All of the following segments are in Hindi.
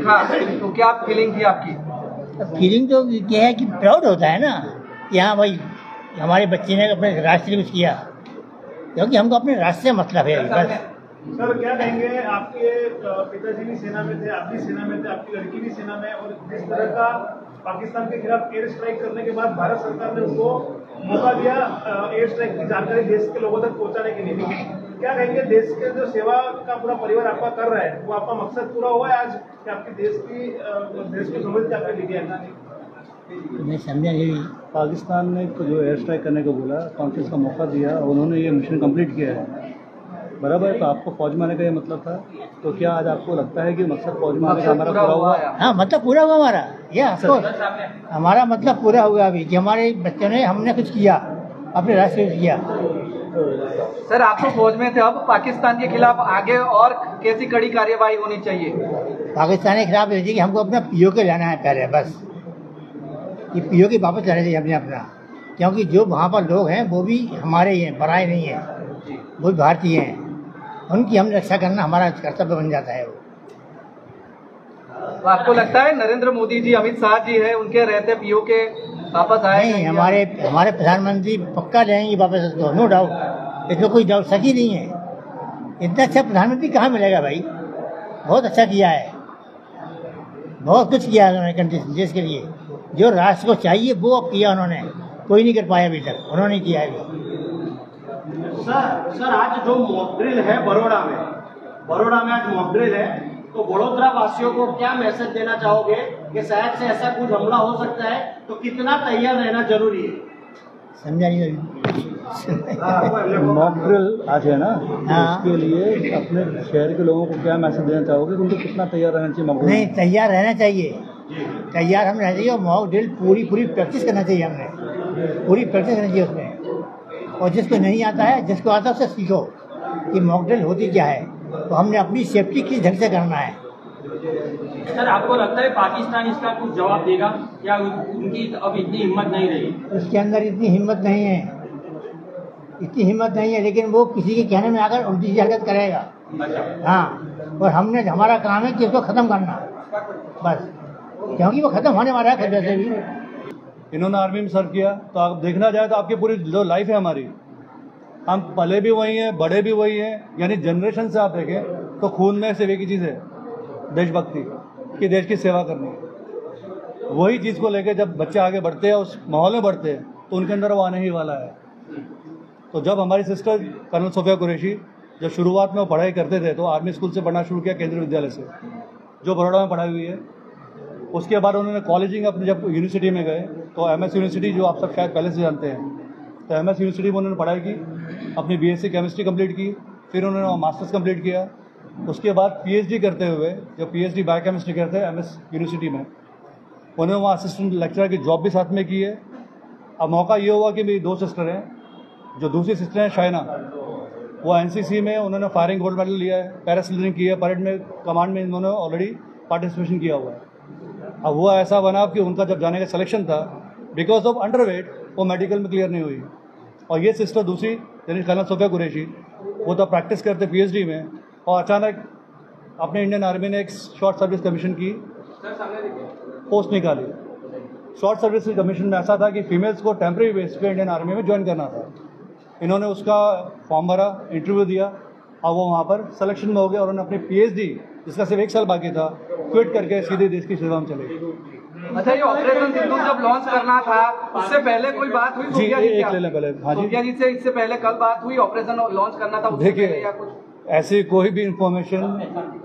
देखा तो क्या फीलिंग थी आपकी? फीलिंग तो ये है कि प्राउड होता है ना कि हाँ भाई हमारे बच्चे ने अपने राष्ट्र के लिए कुछ किया, क्योंकि हमको अपने राष्ट्र से मतलब है बस। सर क्या कहेंगे, आपके पिताजी भी सेना में थे, आप भी सेना में थे, आपकी लड़की भी सेना में, और जिस तरह का पाकिस्तान के खिलाफ एयर स्ट्राइक करने के बाद भारत सरकार ने उनको मौका दिया एयर स्ट्राइक की जानकारी देश के लोगों तक पहुंचाने के लिए, क्या कहेंगे देश के जो सेवा का पूरा परिवार आपका कर रहा है वो आपका मकसद पूरा हुआ है आज कि आपकी देश की समृद्धि आपके लिए है? मैं समझा नहीं। पाकिस्तान ने जो एयर स्ट्राइक करने को बोला, कॉन्फ्रेंस का मौका दिया, उन्होंने ये मिशन कंप्लीट किया है, बराबर है। तो आपको फौज में आने का ये मतलब था, तो क्या आज आपको लगता है कि मकसद फौज में आने का हमारा पूरा हुआ? हाँ मतलब पूरा हुआ हमारा, ये आपको हमारा मतलब पूरा हुआ अभी कि हमारे बच्चों ने हमने कुछ किया, अपने राष्ट्र में किया। सर आप तो फौज में थे, अब पाकिस्तान के खिलाफ आगे और कैसी कड़ी कार्यवाही होनी चाहिए? पाकिस्तान के खिलाफ कि हमको अपना POK लाना है पहले, बस ये POK वापस लाना चाहिए हमने अपना, क्योंकि जो वहाँ पर लोग हैं वो भी हमारे ही हैं, पराए नहीं हैं, वो भी भारतीय हैं, उनकी हम रक्षा करना हमारा कर्तव्य बन जाता है। वो तो आपको लगता है नरेंद्र मोदी जी, अमित शाह जी है, उनके रहते POK वापस आए? नहीं, हमारे प्रधानमंत्री पक्का लेंगे वापस उसको, नो डाउट, इसमें कोई डाउट सकी नहीं है। इतना अच्छा प्रधानमंत्री कहाँ मिलेगा भाई, बहुत अच्छा किया है, बहुत कुछ किया है उन्होंने कंट्री देश के लिए, जो राष्ट्र को चाहिए वो किया उन्होंने, कोई नहीं कर पाया अभी तक, उन्होंने किया है अभी। सर आज जो मॉक ड्रिल है बड़ौदा में आज मॉक ड्रिल है, तो बड़ोदरा वासियों को क्या मैसेज देना चाहोगे कि शायद से ऐसा कुछ हमला हो सकता है, तो कितना तैयार रहना जरूरी है? समझा नहीं। मॉक ड्रिल आज है ना, हाँ। उसके लिए अपने शहर के लोगों को क्या मैसेज देना चाहोगे, उनको कितना तैयार रहना चाहिए मॉक ड्रिल? नहीं, तैयार रहना चाहिए, तैयार हम रहना चाहिए, और मॉक ड्रिल पूरी प्रैक्टिस करना चाहिए, हमने पूरी प्रैक्टिस करनी चाहिए उसमें, और जिसको नहीं आता है, जिसको आता है उससे सीखो कि मॉक ड्रिल होती क्या है, तो हमने अपनी सेफ्टी किस ढंग से करना है। सर आपको लगता है पाकिस्तान इसका कुछ जवाब देगा या उनकी अब इतनी हिम्मत नहीं रही? उसके अंदर इतनी हिम्मत नहीं है, लेकिन वो किसी के कहने में आकर उल्टी सी हरकत करेगा। हाँ, और हमारा काम है कि उसको ख़त्म करना बस, क्योंकि वो ख़त्म होने वाला है खुद वैसे भी। इन्होंने आर्मी में सर्व किया, तो आप देखना जाए तो आपकी पूरी जो लाइफ है हमारी, हम पले भी वही हैं, बड़े भी वही हैं, यानी जनरेशन से आप देखें तो खून में सिर्फ एक ही चीज़ है, देशभक्ति कि देश की सेवा करनी। वही चीज़ को लेकर जब बच्चे आगे बढ़ते हैं, उस माहौल में बढ़ते हैं, तो उनके अंदर वो आने ही वाला है। तो जब हमारी सिस्टर कर्नल सोफिया कुरैशी जब शुरुआत में वो पढ़ाई करते थे, तो आर्मी स्कूल से पढ़ना शुरू किया, केंद्रीय विद्यालय से, जो बड़ौदा में पढ़ाई हुई है। उसके बाद उन्होंने कॉलेजिंग अपनी जब यूनिवर्सिटी में गए, तो MS यूनिवर्सिटी जो आप सब शायद पहले से जानते हैं, तो MS यूनिवर्सिटी में उन्होंने पढ़ाई की, अपनी BSc केमिस्ट्री कंप्लीट की, फिर उन्होंने मास्टर्स कंप्लीट किया। उसके बाद PhD करते हुए, जो PhD बायोकेमिस्ट्री करते हैं MS यूनिवर्सिटी में, उन्होंने वहाँ असिस्टेंट लेक्चरर की जॉब भी साथ में की है। अब मौका ये हुआ कि मेरी 2 सिस्टर हैं, जो दूसरी सिस्टर हैं शाइना, वो NCC में उन्होंने फायरिंग गोल्ड मेडल लिया है, पैरासिलिंग की है, परेड में कमांड में इन्होंने ऑलरेडी पार्टिसिपेशन किया हुआ है। अब वो ऐसा बना कि उनका जब जाने का सिलेक्शन था, बिकॉज ऑफ अंडरवेट वो मेडिकल में क्लियर नहीं हुई। और ये सिस्टर दूसरी यानी कर्नल सोफिया कुरैशी, वो तो प्रैक्टिस करते PhD में, और अचानक अपने इंडियन आर्मी ने एक शॉर्ट सर्विस कमीशन की पोस्ट निकाली। शॉर्ट सर्विस कमीशन में ऐसा था कि फीमेल्स को टेम्प्रेरी बेस पे इंडियन आर्मी में ज्वाइन करना था। इन्होंने उसका फॉर्म भरा, इंटरव्यू दिया, और वो वहाँ पर सिलेक्शन में हो गया, और उन्होंने अपनी PhD जिसका सिर्फ 1 साल बाकी था क्विट करके सीधे देश की सेवा में चले गए। अच्छा, ये ऑपरेशन सिंदूर जब लॉन्च करना था, उससे पहले कोई बात हुई सोफिया जी से? पहले हाँ जी, सोफिया जी से इससे पहले कल बात हुई, ऑपरेशन लॉन्च करना था उससे पहले या कुछ? ऐसी कोई भी इन्फॉर्मेशन,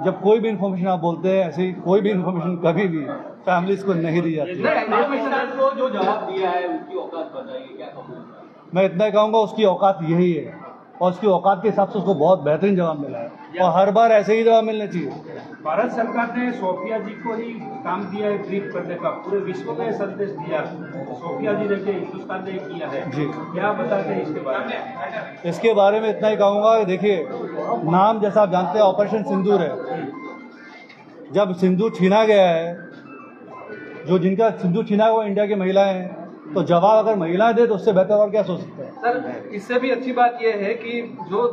जब कोई भी इन्फॉर्मेशन आप बोलते हैं, ऐसी कोई भी इन्फॉर्मेशन कभी भी फैमिलीज को नहीं दी जाती। को जो जवाब दिया है उसकी औकात बताइए, क्या कहूँगा? मैं इतना ही कहूँगा, उसकी औकात यही है, और उसकी औकात के हिसाब से उसको बहुत बेहतरीन जवाब मिला है, और हर बार ऐसे ही जवाब मिलना चाहिए। भारत सरकार ने सोफिया जी को ही काम दिया है ब्रीफ करने का, पूरे विश्व को संदेश दिया, सोफिया जी ने हिंदुस्तान ने किया है जी, क्या बताते हैं इसके बारे में? इसके बारे में इतना ही कहूँगा, देखिए नाम जैसा आप जानते हैं ऑपरेशन सिंदूर है। जब सिंदूर छीना गया है, जो जिनका सिंदूर छीना वो इंडिया की महिलाएं हैं, तो जवाब अगर महिलाएं दे तो उससे बेहतर और क्या सोच सकते हैं। सर इससे भी अच्छी बात यह है कि जो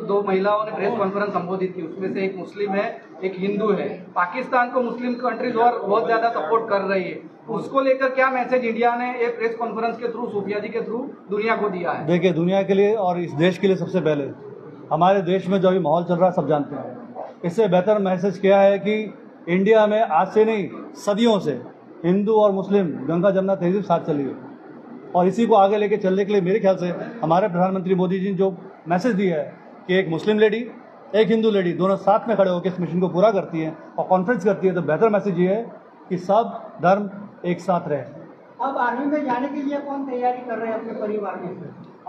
दो महिलाओं ने प्रेस कॉन्फ्रेंस संबोधित की उसमें से एक मुस्लिम है, एक हिंदू है। पाकिस्तान को मुस्लिम कंट्रीज और बहुत ज्यादा सपोर्ट कर रही है, उसको लेकर क्या मैसेज इंडिया ने एक प्रेस कॉन्फ्रेंस के थ्रू, सोफिया जी के थ्रू दुनिया को दिया है? देखिए, दुनिया के लिए और इस देश के लिए सबसे पहले हमारे देश में जो अभी माहौल चल रहा है सब जानते हैं। इससे बेहतर मैसेज क्या है कि इंडिया में आज से नहीं सदियों से हिंदू और मुस्लिम गंगा जमुना तहजीब साथ चली है, और इसी को आगे लेके चलने के लिए मेरे ख्याल से हमारे प्रधानमंत्री मोदी जी ने जो मैसेज दिया है कि एक मुस्लिम लेडी एक हिंदू लेडी दोनों साथ में खड़े होकर इस मिशन को पूरा करती हैं और कॉन्फ्रेंस करती है, तो बेहतर मैसेज ये है कि सब धर्म एक साथ रहे। अब आर्मी में जाने के लिए कौन तैयारी कर रहे हैं अपने परिवार में?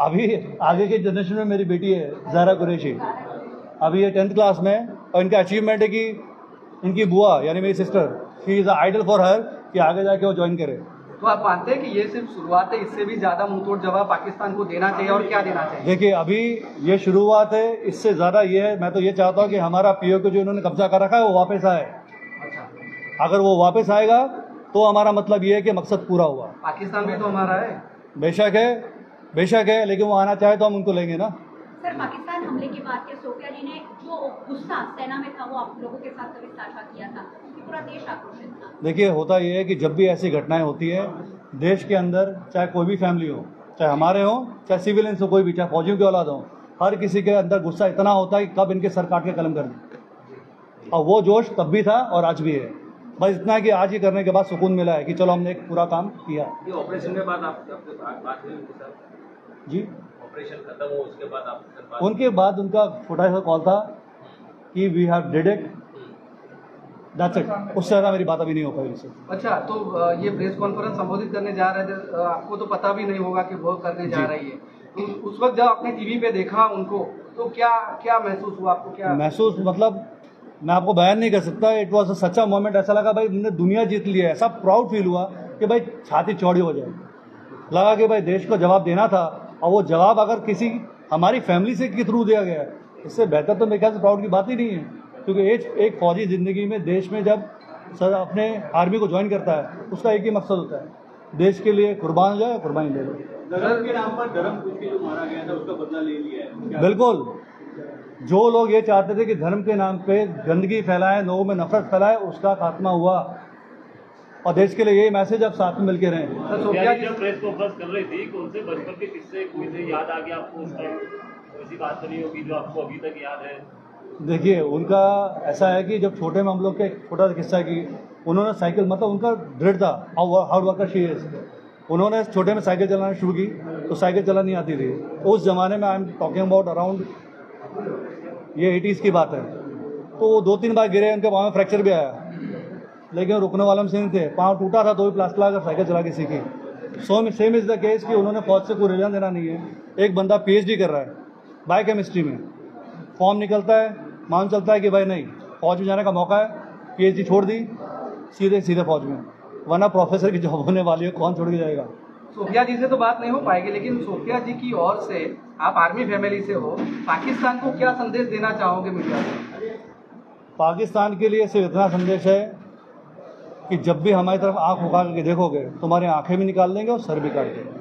अभी आगे के जनरेशन में मेरी बेटी है ज़हरा कुरैशी, अभी ये 10th क्लास में, और इनका अचीवमेंट है कि इनकी बुआ यानी मेरी sister, she is idol for her कि आगे जाके वो ज्वाइन करे। तो आप मानते हैं कि ये सिर्फ शुरुआत है, इससे भी ज्यादा मुंहतोड़ जवाब पाकिस्तान को देना चाहिए, और क्या देना चाहिए? देखिए, अभी ये शुरुआत है, इससे ज़्यादा ये है, मैं तो ये चाहता हूँ कि हमारा POK जो इन्होंने कब्जा कर रखा है वो वापस आए। अच्छा, अगर वो वापस आएगा तो हमारा मतलब ये है कि मकसद पूरा हुआ। पाकिस्तान भी तो हमारा है। बेशक है, लेकिन वो आना चाहे तो हम उनको लेंगे ना। सर, पाकिस्तान हमले के बाद के सोफिया जी ने जो गुस्सा सेना में था वो आप लोगों के साथ कभी साझा किया था, क्योंकि पूरा देश आक्रोशित था। देखिए, होता ये है कि जब भी ऐसी घटनाएं होती है देश के अंदर, चाहे कोई भी फैमिली हो, चाहे हमारे हो, चाहे सिविलियंस हो, कोई भी, चाहे फौजियों की औलाद हो, हर किसी के अंदर गुस्सा इतना होता है कि कब इनके सर काट के कलम कर दें। और वो जोश तब भी था और आज भी है। बस इतना है कि आज ये करने के बाद सुकून मिला है कि चलो हमने एक पूरा काम किया। ये ऑपरेशन के बाद आपसे बात हुई उनके साथ? जी, ऑपरेशन खत्म हो उसके बाद आपके साथ उनके बाद उनका छोटा सा कॉल था कि we have did it, that's it. उससे ज़्यादा मेरी बात अभी नहीं हो पाई उससे। अच्छा, तो ये प्रेस कॉन्फ्रेंस संबोधित करने जा रहे थे, आपको तो पता भी नहीं होगा कि वो करने जा रही है, तो उस वक्त जब आपने टीवी पे देखा उनको, तो क्या महसूस हुआ आपको? क्या महसूस, मतलब मैं आपको बयान नहीं कर सकता। इट वॉज सच्चा मोमेंट। ऐसा लगा भाई हमने दुनिया जीत ली है। ऐसा प्राउड फील हुआ कि भाई छाती चौड़ी हो जाए। लगा कि भाई देश को जवाब देना था, और वो जवाब अगर किसी हमारी फैमिली से के थ्रू दिया गया, इससे बेहतर तो मेरे ख्याल से प्राउड की बात ही नहीं है। क्योंकि एक फौजी ज़िंदगी में देश में जब सर अपने आर्मी को ज्वाइन करता है, उसका एक ही मकसद होता है, देश के लिए कुर्बान हो जाए, कुर्बानी ले लो। धर्म के नाम पर धर्म पूछ के जो मारा गया था उसका बदला ले लिया है। बिल्कुल, जो लोग ये चाहते थे कि धर्म के नाम पे गंदगी फैलाएं, लोगों में नफरत फैलाएं, उसका खात्मा हुआ। और देश के लिए यही मैसेज अब साथ में मिलकर रहें। सोफिया जी जब प्रेस कॉन्फ्रेंस कर रही थी, कौन से बचपन के किस्से कोई से याद आ गया आपको? उस टाइम ऐसी बात नहीं होगी जो आपको अभी तक याद है? देखिए, उनका ऐसा है कि जब छोटे में हम लोग का एक छोटा सा किस्सा है कि उन्होंने साइकिल, मतलब उनका दृढ़ था, हार्ड वर्कर शी इज। उन्होंने छोटे में साइकिल चलाना शुरू की तो साइकिल चलानी आती थी। तो उस ज़माने में I am talking about around ये 80s की बात है। तो वो 2-3 बार गिरे, उनके पाँव में फ्रैक्चर भी आया, लेकिन रुकने वाले में से नहीं थे। पाँव टूटा था तो भी प्लास्टर लगाकर साइकिल चला के सीखी। सेम इज़ द केस कि उन्होंने फौज से कोई रिजन देना नहीं है। एक बंदा PhD कर रहा है बायोकेमिस्ट्री में, फॉर्म निकलता है, मान चलता है कि भाई नहीं, फौज में जाने का मौका है, PhD छोड़ दी, सीधे फौज में, वरना प्रोफेसर की जॉब होने वाली है, कौन छोड़ के जाएगा। सोफिया जी से तो बात नहीं हो पाएगी, लेकिन सोफिया जी की ओर से, आप आर्मी फैमिली से हो, पाकिस्तान को क्या संदेश देना चाहोगे मीडिया से? पाकिस्तान के लिए सिर्फ इतना संदेश है कि जब भी हमारी तरफ आंख उठा करके देखोगे, तुम्हारी आंखें भी निकाल देंगे और सर भी काट देंगे।